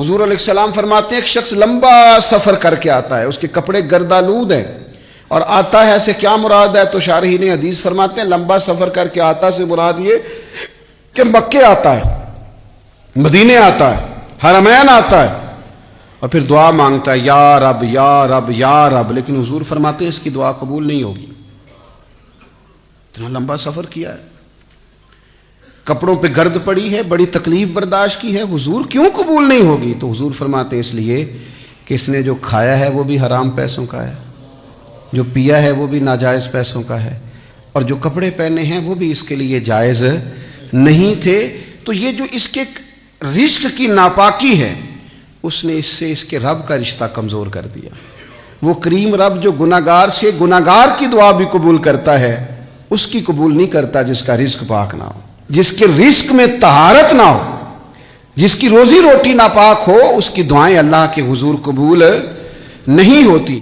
حضور علیہ السلام فرماتے ہیں ایک شخص لمبا سفر کر کے آتا ہے، اس کے کپڑے گردآلود ہیں، اور آتا ہے سے کیا مراد ہے؟ تو شارحین حدیث فرماتے ہیں لمبا سفر کر کے آتا سے مراد یہ کہ مکے آتا ہے، مدینے آتا ہے، حرمین آتا ہے، اور پھر دعا مانگتا ہے یا رب یا رب یا رب، لیکن حضور فرماتے ہیں اس کی دعا قبول نہیں ہوگی۔ اتنا لمبا سفر کیا ہے، کپڑوں پہ گرد پڑی ہے، بڑی تکلیف برداشت کی ہے، حضور کیوں قبول نہیں ہوگی؟ تو حضور فرماتے ہیں اس لیے کہ اس نے جو کھایا ہے وہ بھی حرام پیسوں کا ہے، جو پیا ہے وہ بھی ناجائز پیسوں کا ہے، اور جو کپڑے پہنے ہیں وہ بھی اس کے لیے جائز نہیں تھے۔ تو یہ جو اس کے رزق کی ناپاکی ہے، اس نے اس سے اس کے رب کا رشتہ کمزور کر دیا۔ وہ کریم رب جو گناہگار سے گناہگار کی دعا بھی قبول کرتا ہے، اس کی قبول نہیں کرتا جس کا رزق پاک نہ ہو، جس کے رزق میں طہارت نہ ہو، جس کی روزی روٹی ناپاک ہو، اس کی دعائیں اللہ کے حضور قبول نہیں ہوتی۔